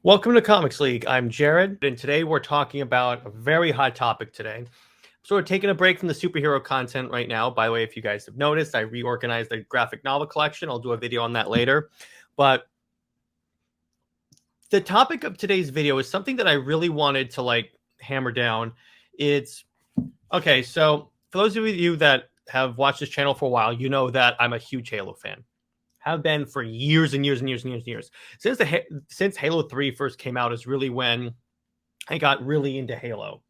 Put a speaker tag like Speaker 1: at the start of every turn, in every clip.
Speaker 1: Welcome to Comics League. I'm Jared, and today we're talking about a very hot topic today. So we're taking a break from the superhero content right now. By the way, if you guys have noticed, I reorganized the graphic novel collection. I'll do a video on that later. But the topic of today's video is something that I really wanted to hammer down. It's okay, so for those of you that have watched this channel for a while, you know that I'm a huge Halo fan. Have been for years and years and years and years and years. Since Halo 3 first came out is really when I got really into Halo.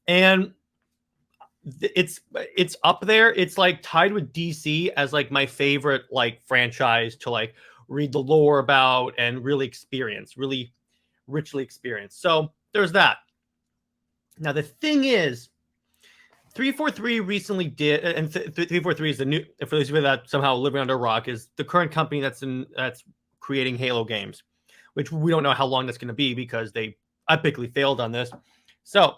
Speaker 1: And it's up there. It's like tied with DC as like my favorite like franchise to like read the lore about and really experience, really richly experience. So there's that. Now the thing is, 343 recently did, and 343 is the new, for those of you that somehow living under a rock, is the current company that's creating Halo games, which we don't know how long that's going to be because they epically failed on this. So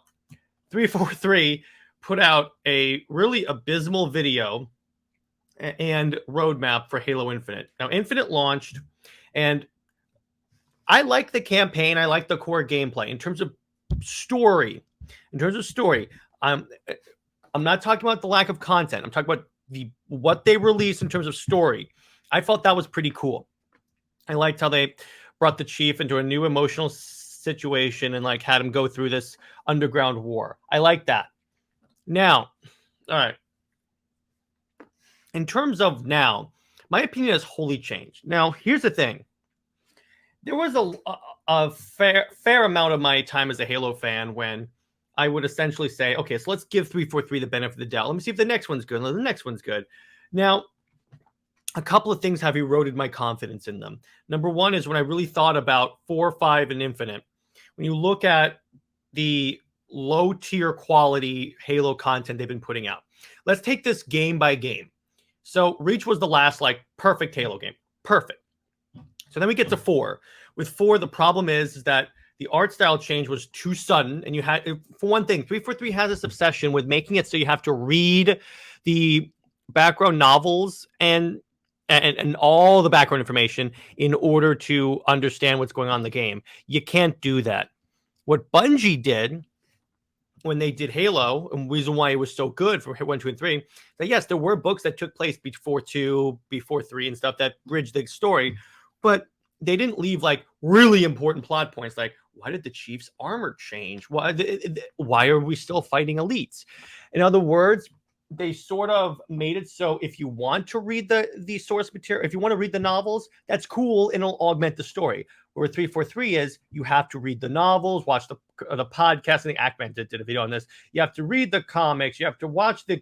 Speaker 1: 343 put out a really abysmal video and roadmap for Halo Infinite. Now Infinite launched, and I like the campaign. I like the core gameplay. In terms of story, I'm not talking about the lack of content. I'm talking about what they released in terms of story. I felt that was pretty cool. I liked how they brought the Chief into a new emotional situation and like had him go through this underground war. I like that. Now, all right. In terms of now, my opinion has wholly changed. Now, here's the thing. There was a fair amount of my time as a Halo fan when I would essentially say, okay, so let's give 343 the benefit of the doubt. Let me see if the next one's good. The next one's good. Now, a couple of things have eroded my confidence in them. Number one is when I really thought about 4, 5, and Infinite. When you look at the low-tier quality Halo content they've been putting out. Let's take this game by game. So Reach was the last like perfect Halo game. Perfect. So then we get to 4. With 4, the problem is that the art style change was too sudden, and you had, for one thing, 343 has this obsession with making it so you have to read the background novels and all the background information in order to understand what's going on in the game. You can't do that. What Bungie did when they did Halo, and the reason why it was so good for 1, 2, and 3, that yes, there were books that took place before 2, before 3, and stuff that bridged the story, but they didn't leave like really important plot points like why did the Chief's armor change? Why are we still fighting elites? In other words, they sort of made it so if you want to read the source material, if you want to read the novels, that's cool and it'll augment the story. Where 343 is you have to read the novels, watch the podcast. I think Ackman did a video on this. You have to read the comics. You have to watch the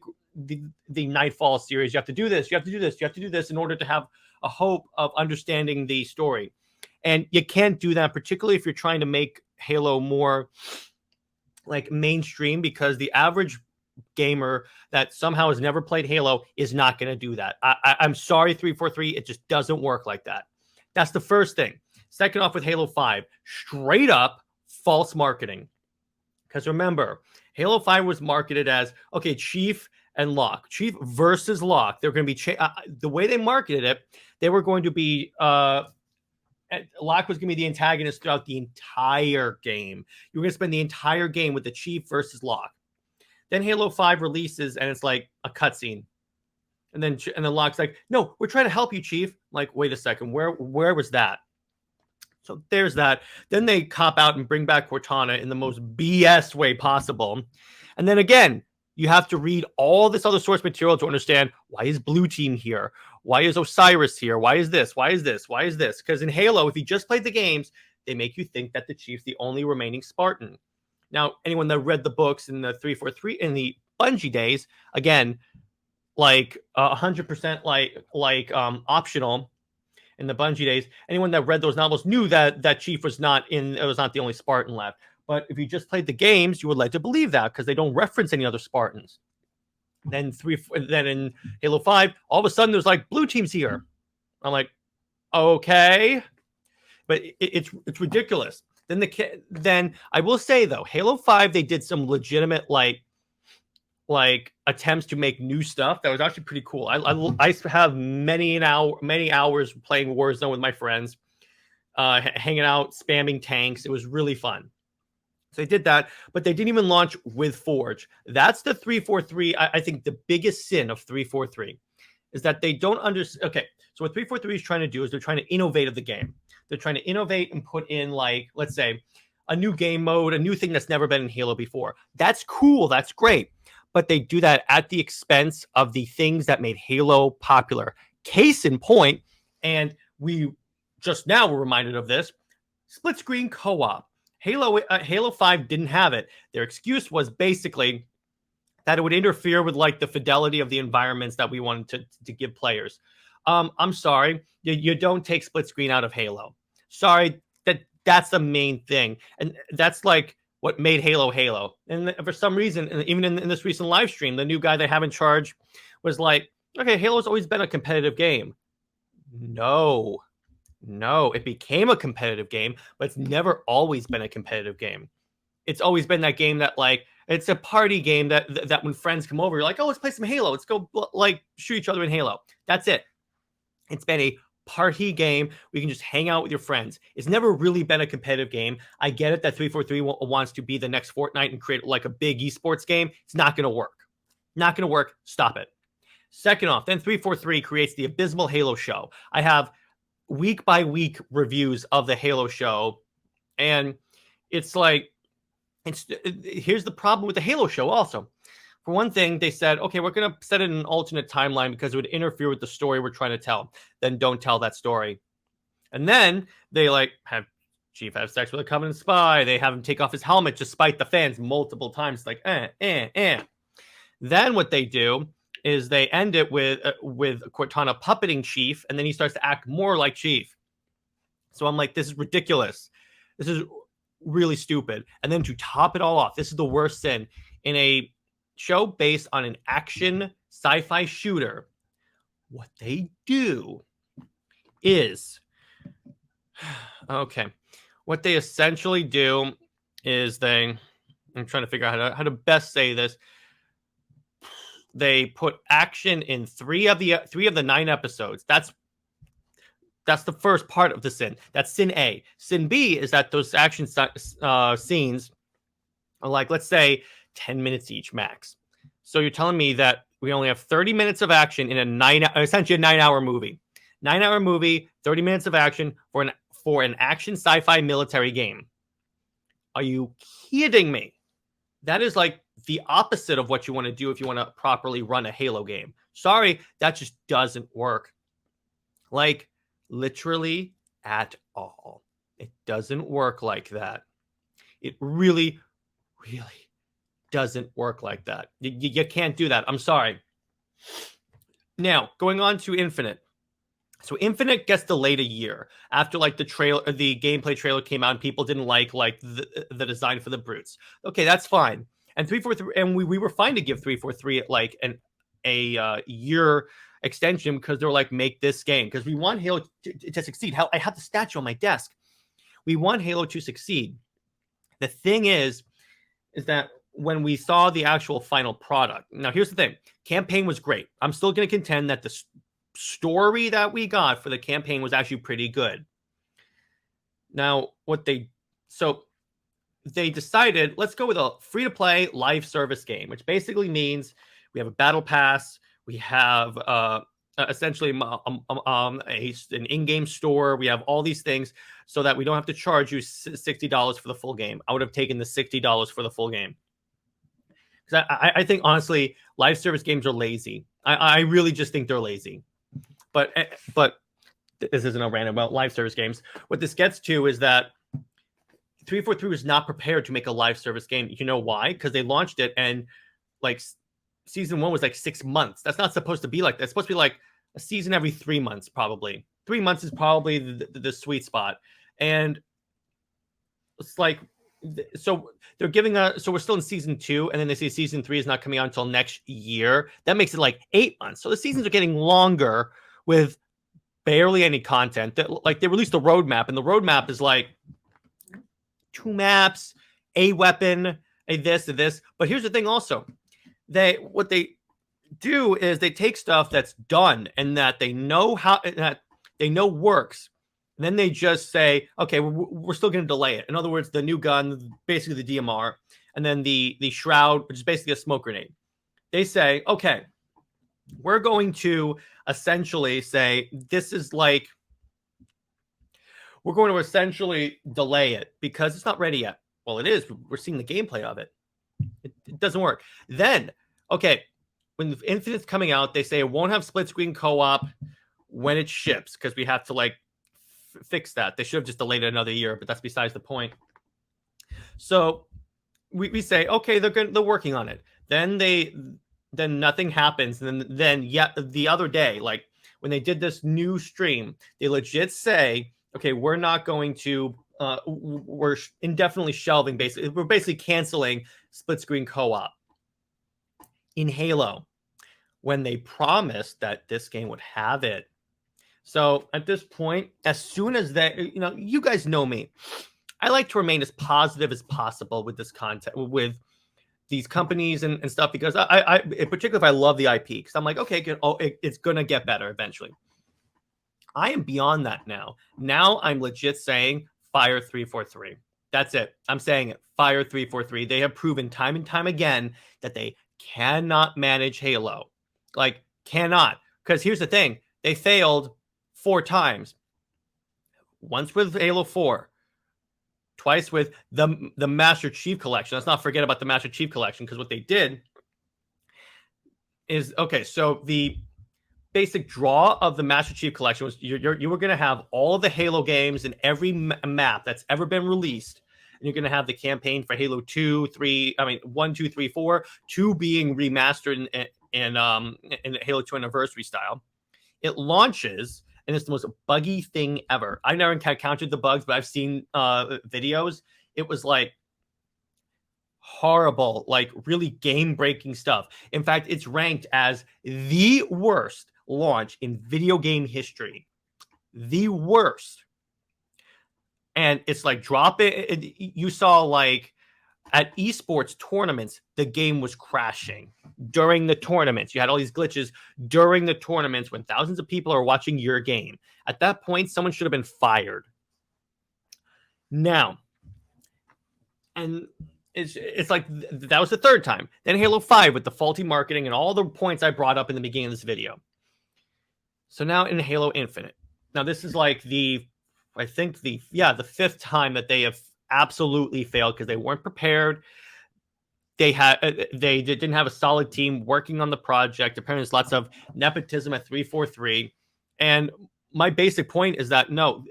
Speaker 1: Nightfall series. You have to do this. You have to do this. You have to do this in order to have a hope of understanding the story. And you can't do that, particularly if you're trying to make Halo more like mainstream, because the average gamer that somehow has never played Halo is not going to do that. I'm sorry, 343. It just doesn't work like that. That's the first thing. Second off, with Halo 5, straight up false marketing. Because remember, Halo 5 was marketed as, okay, Chief and Locke. Chief versus Locke. They're going to be the way they marketed it. They were going to be Locke was going to be the antagonist throughout the entire game. You were going to spend the entire game with the Chief versus Locke. Then Halo 5 releases and it's like a cutscene, and then Locke's like, "No, we're trying to help you, Chief." I'm like, wait a second, where was that? So there's that. Then they cop out and bring back Cortana in the most BS way possible, and then again, you have to read all this other source material to understand why is Blue Team here? Why is Osiris here? Why is this? Why is this? Why is this? Because in Halo, if you just played the games, they make you think that the Chief's the only remaining Spartan. Now, anyone that read the books in the 343 in the Bungie days, again, like 100% like optional in the Bungie days, anyone that read those novels knew that Chief was not the only Spartan left. But if you just played the games, you were led to believe that because they don't reference any other Spartans. Then in Halo 5, all of a sudden there's like Blue Team's here. I'm like, okay, but it's ridiculous. Then I will say though, Halo 5 they did some legitimate like attempts to make new stuff that was actually pretty cool. I have many hours playing Warzone with my friends. hanging out, spamming tanks. It was really fun. So they did that, but they didn't even launch with Forge. That's the 343. I think the biggest sin of 343 is that they don't understand. Okay, so what 343 is trying to do is they're trying to innovate the game. They're trying to innovate and put in, like, let's say, a new game mode, a new thing that's never been in Halo before. That's cool. That's great. But they do that at the expense of the things that made Halo popular. Case in point, and we just now were reminded of this, split-screen co-op. Halo 5 didn't have it. Their excuse was basically that it would interfere with, like, the fidelity of the environments that we wanted to give players. I'm sorry, you don't take split screen out of Halo. Sorry, that's the main thing, and that's like what made Halo Halo. And for some reason, even in this recent live stream, the new guy they have in charge was like, "Okay, Halo's always been a competitive game." No, it became a competitive game, but it's never always been a competitive game. It's always been that game that, like, it's a party game that when friends come over, you're like, oh, let's play some Halo. Let's go, like, shoot each other in Halo. That's it. It's been a party game. We can just hang out with your friends. It's never really been a competitive game. I get it that 343 wants to be the next Fortnite and create, like, a big esports game. It's not going to work. Not going to work. Stop it. Second off, then 343 creates the abysmal Halo show. I have week by week reviews of the Halo show, and it's like, here's the problem with the Halo show also. For one thing, they said, okay, we're going to set it in an alternate timeline because it would interfere with the story we're trying to tell. Then don't tell that story. And then they, like, have Chief have sex with a Covenant spy. They have him take off his helmet to spite the fans multiple times. Like, Then what they do is they end it with Cortana puppeting Chief, and then he starts to act more like Chief. So I'm like, this is ridiculous. This is really stupid. And then to top it all off, this is the worst sin in a show based on an action sci-fi shooter. What they do is, okay, what they essentially do is I'm trying to figure out how to best say this. They put action in three of the 9 episodes. That's the first part of the sin. That's sin A. Sin B is that those action scenes are, like, let's say, 10 minutes each max. So you're telling me that we only have 30 minutes of action in essentially a 9-hour movie. 9-hour movie, 30 minutes of action for an action sci-fi military game. Are you kidding me? That is like the opposite of what you want to do if you want to properly run a Halo game. Sorry, that just doesn't work. Like, literally at all. It doesn't work like that. It really, really doesn't work like that. You can't do that. I'm sorry. Now, going on to Infinite. So Infinite gets delayed a year after, like, the gameplay trailer came out and people didn't like the design for the brutes. Okay, that's fine. And 343, and we were fine to give 343 like a year extension because they were like, make this game because we want Halo to succeed. I have the statue on my desk. We want Halo to succeed. The thing is that when we saw the actual final product, now here's the thing: campaign was great. I'm still going to contend that the story that we got for the campaign was actually pretty good. Now, they decided, let's go with a free-to-play live service game, which basically means we have a battle pass, we have essentially an in-game store, we have all these things so that we don't have to charge you $60 for the full game. I would have taken the $60 for the full game. Because I think, honestly, live service games are lazy. I really just think they're lazy. But this isn't a rant about live service games. What this gets to is that 343 was not prepared to make a live service game. You know why? Because they launched it and, like, season 1 was like 6 months. That's not supposed to be like that. It's supposed to be like a season every 3 months, probably. 3 months is probably the sweet spot. And it's like, so they're giving so we're still in season 2, and then they say season 3 is not coming out until next year. That makes it like 8 months. So the seasons are getting longer with barely any content. Like, they released a roadmap, and the roadmap is like 2 maps, a weapon, a this. But here's the thing also. What they do is they take stuff that's done and that they know works, Then they just say, okay, we're still going to delay it. In other words, the new gun, basically the DMR, and then the shroud, which is basically a smoke grenade. They say, okay, we're going to essentially say this is like, we're going to essentially delay it because it's not ready yet. Well, it is. We're seeing the gameplay of it. It doesn't work. Then, okay, when Infinite's coming out, they say it won't have split screen co-op when it ships because we have to like fix that. They should have just delayed it another year, but that's besides the point. So we say, okay, they're working on it. Then nothing happens. And then yet the other day, like when they did this new stream, they legit say, okay, we're not going to we're indefinitely shelving, basically we're basically canceling split screen co-op in Halo when they promised that this game would have it. So at this point, as soon as that, you guys know me, I like to remain as positive as possible with this content, with these companies and stuff, because I in particular, if I love the IP, because I'm like, okay, good, it's gonna get better eventually. I am beyond that now. Now I'm legit saying fire 343. That's it. I'm saying it. Fire 343. They have proven time and time again that they cannot manage Halo. Like, cannot. Because here's the thing. They failed 4 times. Once with Halo 4. Twice with the Master Chief Collection. Let's not forget about the Master Chief Collection, because what they did is, okay, so the basic draw of the Master Chief Collection was you were going to have all of the Halo games in every map that's ever been released. And you're going to have the campaign for Halo 2, 3, 1, 2, 3, 4, 2 being remastered in Halo 2 Anniversary style. It launches, and it's the most buggy thing ever. I've never counted the bugs, but I've seen videos. It was like horrible, like really game-breaking stuff. In fact, it's ranked as the worst launch in video game history. The worst. And it's like drop it. You saw like at esports tournaments, the game was crashing during the tournaments. You had all these glitches during the tournaments when thousands of people are watching your game. At that point, someone should have been fired. Now, and it's like that was the 3rd time. Then Halo 5 with the faulty marketing and all the points I brought up in the beginning of this video. So now in Halo Infinite. Now this is like the 5th time that they have absolutely failed because they weren't prepared. They didn't have a solid team working on the project. Apparently there's lots of nepotism at 343. And my basic point is that no,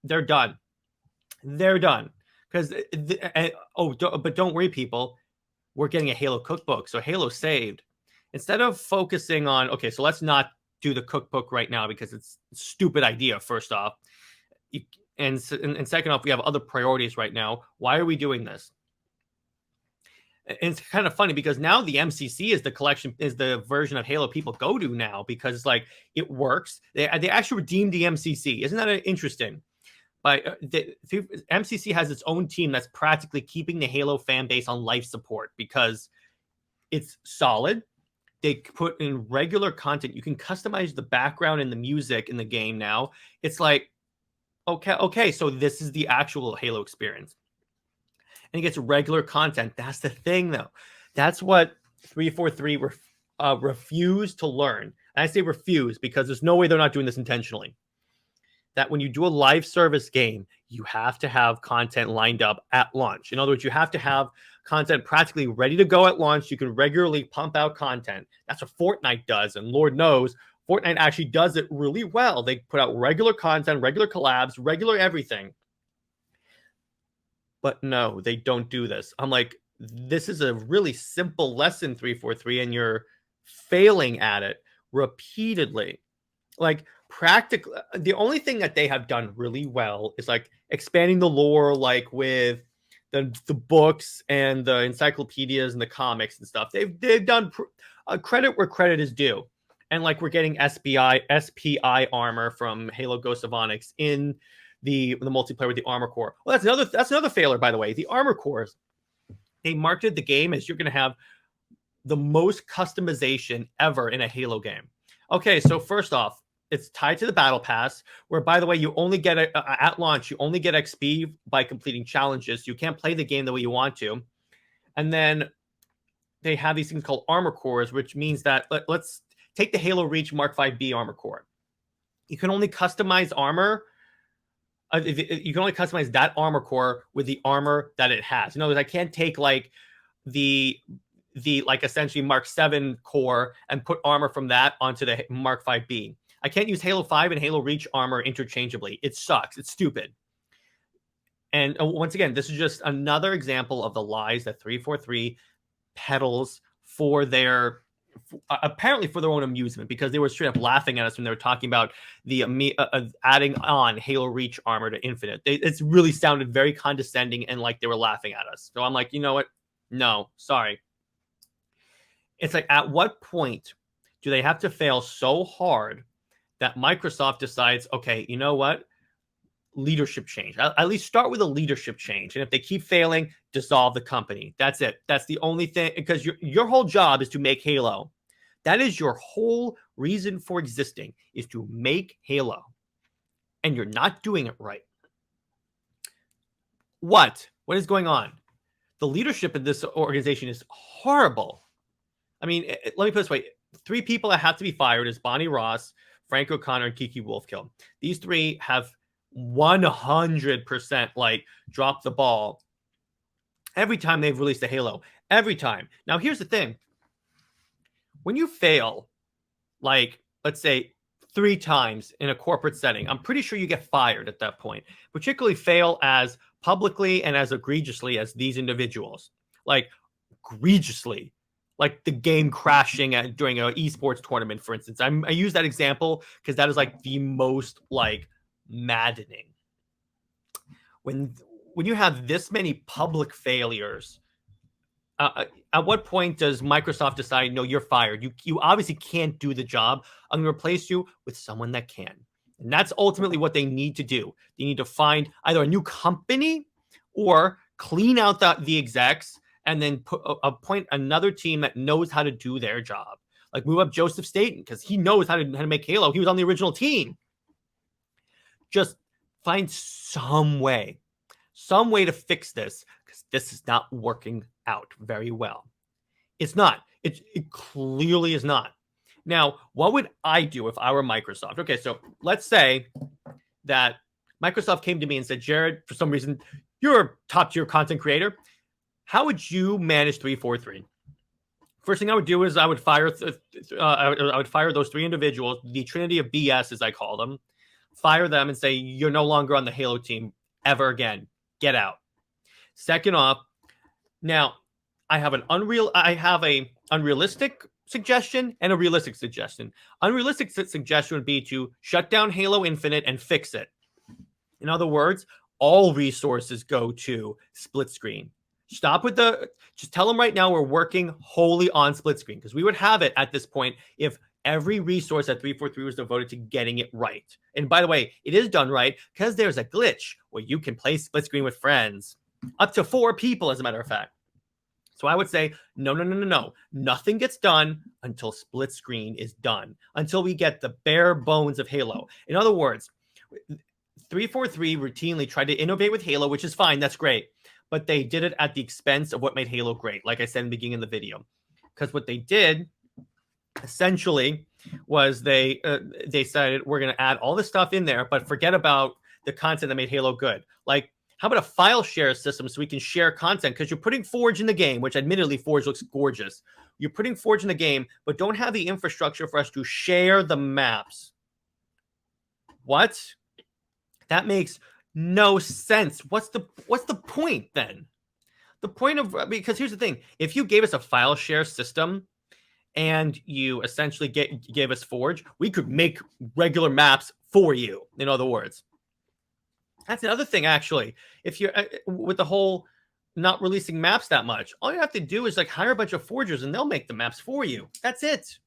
Speaker 1: they're done. They're done. Because but don't worry, people. We're getting a Halo cookbook, so Halo saved. Instead of focusing on, okay, so let's not do the cookbook right now because it's a stupid idea. First off, and second off, we have other priorities right now. Why are we doing this? And it's kind of funny because now the MCC is the version of Halo people go to now because it's like it works. They actually redeemed the MCC. Isn't that interesting? But the MCC has its own team that's practically keeping the Halo fan base on life support because it's solid. They put in regular content. You can customize the background and the music in the game now. It's like, okay, so this is the actual Halo experience. And it gets regular content. That's the thing, though. That's what 343 refused to learn. And I say refuse because there's no way they're not doing this intentionally. That when you do a live service game, you have to have content lined up at launch. In other words, you have to have content practically ready to go at launch. You can regularly pump out content. That's what Fortnite does. And Lord knows, Fortnite actually does it really well. They put out regular content, regular collabs, regular everything. But no, they don't do this. I'm like, this is a really simple lesson, 343, and you're failing at it repeatedly. Like, practically, the only thing that they have done really well is like expanding the lore, like with the books and the encyclopedias and the comics and stuff. They've done credit where credit is due, and like we're getting SPI armor from Halo Ghost of Onyx in the multiplayer with the armor core. Well, that's another failure, by the way. The armor cores, they marketed the game as you're going to have the most customization ever in a Halo game. Okay, so first off, it's tied to the battle pass, where, by the way, you only get at launch, you only get XP by completing challenges. You can't play the game the way you want to. And then they have these things called armor cores, which means that let's take the Halo Reach Mark 5B armor core. You can only customize armor. You can only customize that armor core with the armor that it has. In other words, I can't take like the like essentially Mark 7 core and put armor from that onto the Mark 5B. I can't use Halo 5 and Halo Reach armor interchangeably. It sucks. It's stupid. And once again, this is just another example of the lies that 343 peddles for their apparently for their own amusement, because they were straight up laughing at us when they were talking about the adding on Halo Reach armor to Infinite. It's really sounded very condescending and like they were laughing at us. So I'm like, you know what? No, sorry. It's like, at what point do they have to fail so hard that Microsoft decides, okay, you know what? Leadership change. At least start with a leadership change. And if they keep failing, dissolve the company. That's it. That's the only thing, because your whole job is to make Halo. That is your whole reason for existing, is to make Halo. And you're not doing it right. What is going on? The leadership in this organization is horrible. I mean, let me put it this way. 3 people that have to be fired is Bonnie Ross, Frank O'Connor, and Kiki Wolfkill. These 3 have 100% like dropped the ball every time they've released a Halo. Every time. Now, here's the thing. When you fail, like, let's say 3 times in a corporate setting, I'm pretty sure you get fired at that point. Particularly fail as publicly and as egregiously as these individuals. Like, egregiously. Like the game crashing during an esports tournament, for instance. I use that example because that is like the most like maddening. When you have this many public failures, at what point does Microsoft decide, no, you're fired? You obviously can't do the job. I'm going to replace you with someone that can. And that's ultimately what they need to do. They need to find either a new company or clean out the execs and then appoint another team that knows how to do their job. Like move up Joseph Staten because he knows how to make Halo. He was on the original team. Just find some way to fix this, because this is not working out very well. It's not. It clearly is not. Now, what would I do if I were Microsoft? Okay, so let's say that Microsoft came to me and said, Jared, for some reason, you're a top-tier content creator. How would you manage 343? First thing I would do is I would fire those 3 individuals, the Trinity of BS, as I call them. Fire them and say, you're no longer on the Halo team ever again. Get out. Second off, now I have a unrealistic suggestion and a realistic suggestion. Unrealistic suggestion would be to shut down Halo Infinite and fix it. In other words, all resources go to split screen. Stop with just tell them right now we're working wholly on split screen, because we would have it at this point if every resource at 343 was devoted to getting it right. And by the way, it is done right because there's a glitch where you can play split screen with friends. Up to 4 people, as a matter of fact. So I would say, no. Nothing gets done until split screen is done, until we get the bare bones of Halo. In other words, 343 routinely tried to innovate with Halo, which is fine. That's great. But they did it at the expense of what made Halo great, like I said in the beginning of the video. Because what they did, essentially, was they decided we're going to add all this stuff in there, but forget about the content that made Halo good. Like, how about a file share system so we can share content? Because you're putting Forge in the game, which admittedly Forge looks gorgeous. You're putting Forge in the game, but don't have the infrastructure for us to share the maps. What? That makes no sense. What's the point then? The point of, because here's the thing. If you gave us a file share system and you essentially gave us Forge, we could make regular maps for you, in other words. That's another thing, actually. If you're with the whole not releasing maps that much, all you have to do is like hire a bunch of forgers and they'll make the maps for you. That's it.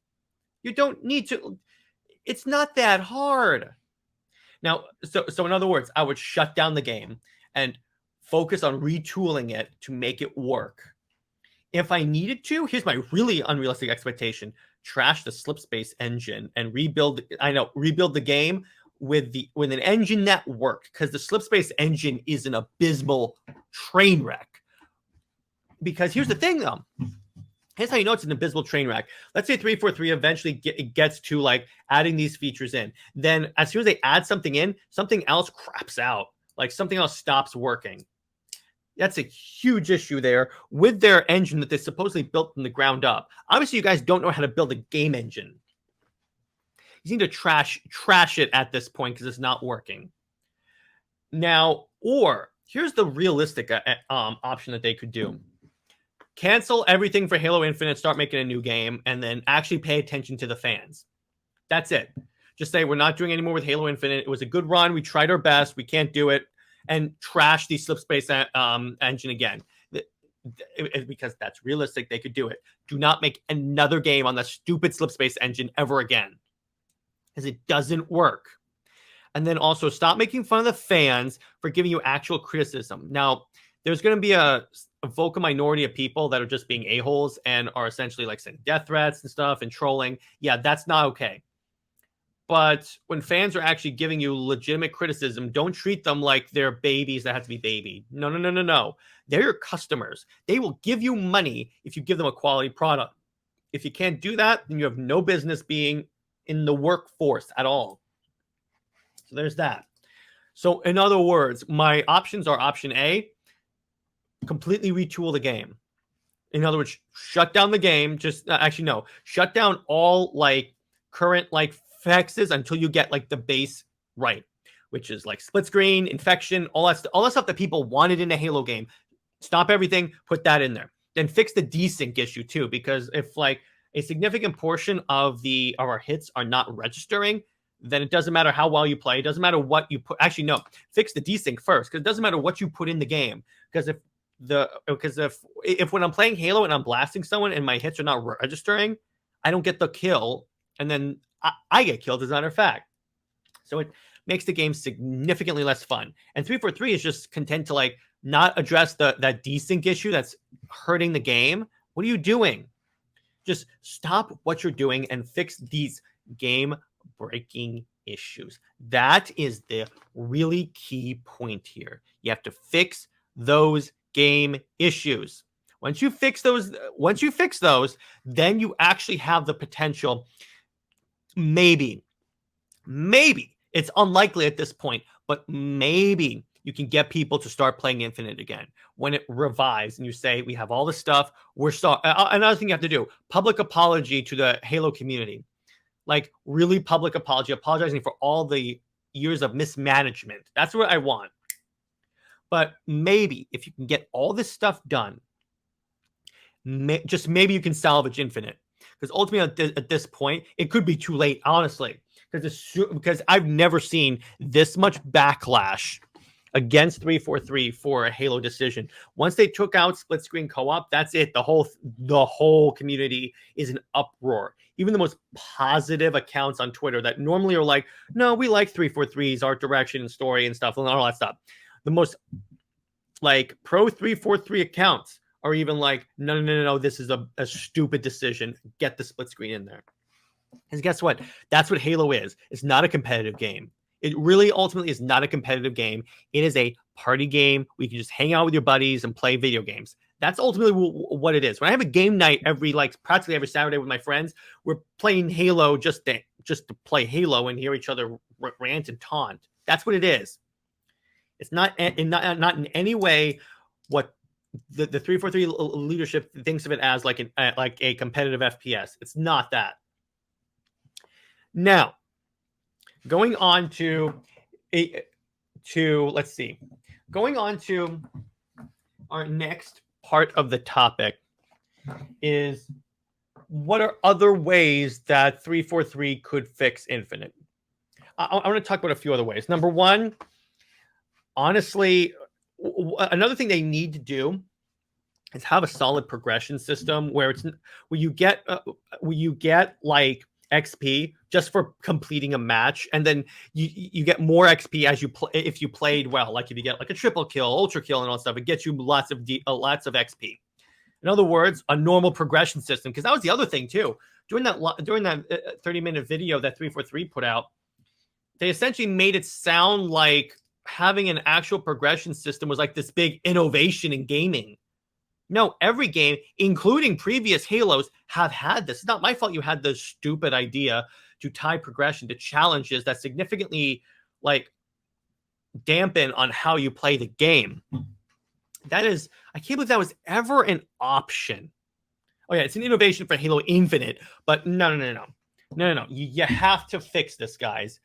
Speaker 1: You don't need to. It's not that hard. Now, so in other words, I would shut down the game and focus on retooling it to make it work. If I needed to, here's my really unrealistic expectation. trash the slip space engine and rebuild the game with an engine that worked, because the slip space engine is an abysmal train wreck. Because here's the thing, though. Here's how you know it's an abysmal train wreck. Let's say 343 eventually gets to like adding these features in. Then as soon as they add something in, something else craps out. Like something else stops working. That's a huge issue there with their engine that they supposedly built from the ground up. Obviously, you guys don't know how to build a game engine. You need to trash it at this point because it's not working. Now, or here's the realistic option that they could do. Cancel everything for Halo Infinite, start making a new game, and then actually pay attention to the fans. That's it. Just say, we're not doing any more with Halo Infinite. It was a good run. We tried our best. We can't do it. And trash the slip space engine again. Because that's realistic. They could do it. Do not make another game on the stupid slip space engine ever again. Because it doesn't work. And then also stop making fun of the fans for giving you actual criticism. Now, there's going to be a vocal minority of people that are just being a-holes and are essentially like sending death threats and stuff and trolling. Yeah, that's not okay. But when fans are actually giving you legitimate criticism, don't treat them like they're babies that have to be babied. No. They're your customers. They will give you money if you give them a quality product. If you can't do that, then you have no business being in the workforce at all. So there's that. So in other words, my options are option A, completely retool the game. In other words, shut down the game. Shut down all like current like fixes until you get like the base right, which is like split screen, infection, all that stuff that people wanted in a Halo game. Stop everything, put that in there. Then fix the desync issue too, because if like a significant portion of our hits are not registering, then it doesn't matter how well you play. It doesn't matter what you put. Actually, no, fix the desync first, because it doesn't matter what you put in the game. Because if when I'm playing Halo and I'm blasting someone and my hits are not registering, I don't get the kill, and then I get killed, as a matter of fact. So it makes the game significantly less fun. And 343 is just content to like not address that desync issue that's hurting the game. What are you doing? Just stop what you're doing and fix these game-breaking issues. That is the really key point here. You have to fix those game issues. Once you fix those, then you actually have the potential. Maybe it's unlikely at this point, but maybe you can get people to start playing Infinite again when it revives and you say, we have all this stuff. Another thing you have to do, public apology to the Halo community, like really public apology, apologizing for all the years of mismanagement. That's what I want. But maybe if you can get all this stuff done, just maybe you can salvage Infinite. Because ultimately, at this point, it could be too late, honestly. Because I've never seen this much backlash against 343 for a Halo decision. Once they took out split-screen co-op, that's it. The whole community is an uproar. Even the most positive accounts on Twitter that normally are like, no, we like 343's art direction and story and stuff and all that stuff. The most like pro 343 accounts are even like, no, this is a stupid decision. Get the split screen in there. Because guess what? That's what Halo is. It's not a competitive game. It really ultimately is not a competitive game. It is a party game where you can just hang out with your buddies and play video games. That's ultimately what it is. When I have a game night practically every Saturday with my friends, we're playing Halo just to play Halo and hear each other rant and taunt. That's what it is. It's not in any way what the 343 leadership thinks of it as, like a competitive FPS. It's not that. Now, going on to our next part of the topic is, what are other ways that 343 could fix Infinite? I want to talk about a few other ways. Number one, honestly, another thing they need to do is have a solid progression system where you get like XP just for completing a match, and then you get more XP as you play if you played well. Like if you get like a triple kill, ultra kill, and all that stuff, it gets you lots of XP. In other words, a normal progression system. Because that was the other thing too. during that 30-minute video that 343 put out, they essentially made it sound like having an actual progression system was like this big innovation in gaming. No, every game, including previous Halos, have had this. It's not my fault you had the stupid idea to tie progression to challenges that significantly like dampen on how you play the game. That is, I can't believe that was ever an option. Oh yeah, it's an innovation for Halo Infinite, but no. You have to fix this, guys,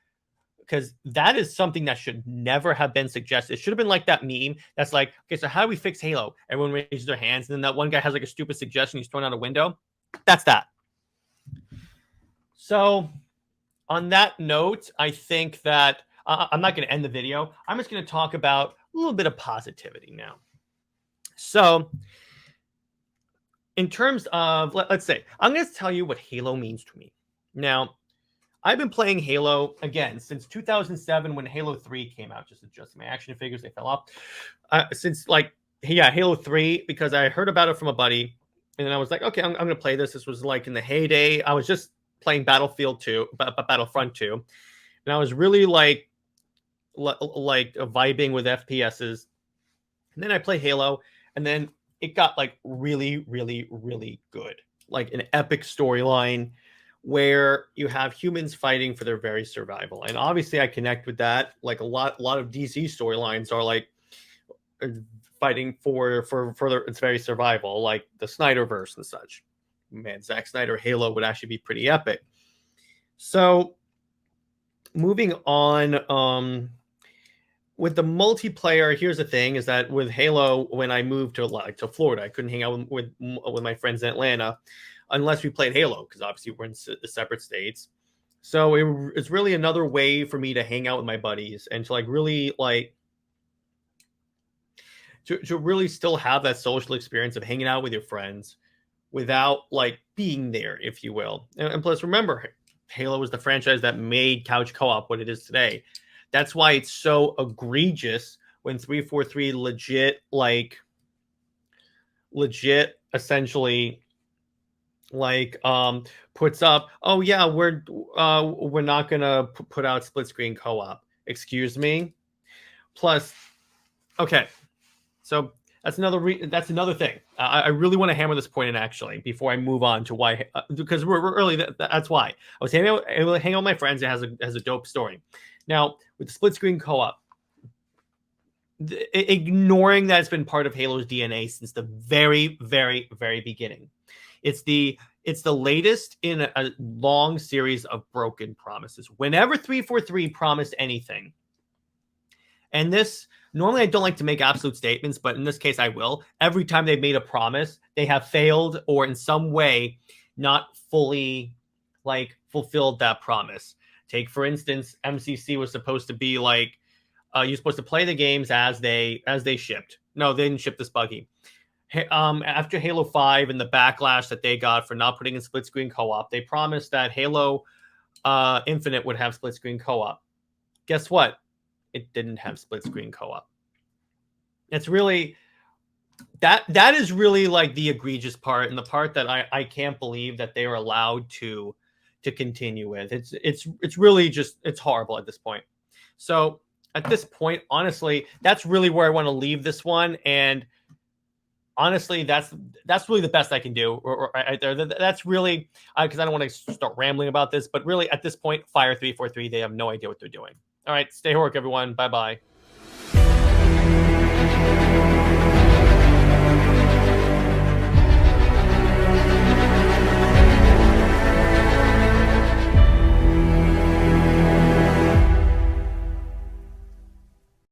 Speaker 1: because that is something that should never have been suggested. It should have been like that meme that's like, okay, so how do we fix Halo? Everyone raises their hands, and then that one guy has like a stupid suggestion. He's thrown out a window. That's that. So on that note, I think that I'm not going to end the video. I'm just going to talk about a little bit of positivity now. So in terms of, let's say, I'm going to tell you what Halo means to me. Now, I've been playing Halo, again, since 2007 when Halo 3 came out, just adjusting my action figures, they fell off. Since, Halo 3, because I heard about it from a buddy, and then I was like, okay, I'm going to play this. This was, like, in the heyday. I was just playing Battlefront 2, and I was really, vibing with FPSs. And then I play Halo, and then it got, really, really, really good. Like, an epic storyline where you have humans fighting for their very survival. And obviously I connect with that. Like a lot of DC storylines are fighting for its very survival, like the Snyderverse and such. Man, Zack Snyder Halo would actually be pretty epic. So moving on, with the multiplayer, here's the thing, is that with Halo, when I moved to Florida, I couldn't hang out with my friends in Atlanta unless we played Halo, because obviously we're in separate states. So it's really another way for me to hang out with my buddies and to really to really still have that social experience of hanging out with your friends without being there, if you will. And plus, remember, Halo was the franchise that made couch co-op what it is today. That's why it's so egregious when 343 legit essentially puts up, oh yeah, we're not gonna put out split screen co-op. Excuse me. Plus, okay, so that's another thing. I really want to hammer this point in, actually, before I move on to why, because we're early. That's why I was hanging out with my friends. It has a dope story. Now with the split screen co-op, ignoring that it's been part of Halo's DNA since the very, very, very beginning. It's the latest in a long series of broken promises. Whenever 343 promised anything, and this, normally I don't like to make absolute statements, but in this case I will. Every time they've made a promise, they have failed or in some way not fully fulfilled that promise. Take, for instance, MCC was supposed to be you're supposed to play the games as they shipped. No, they didn't ship this buggy. After Halo 5 and the backlash that they got for not putting in split screen co-op, they promised that Halo Infinite would have split screen co-op. Guess what? It didn't have split screen co-op. It's really that is really the egregious part, and the part that I can't believe that they were allowed to continue with. It's really just, it's horrible at this point. So at this point, honestly, that's really where I want to leave this one. And honestly, that's really the best I can do right there. That's really, because I don't want to start rambling about this, but really at this point, Fire 343, they have no idea what they're doing. All right, stay heroic, everyone. Bye-bye.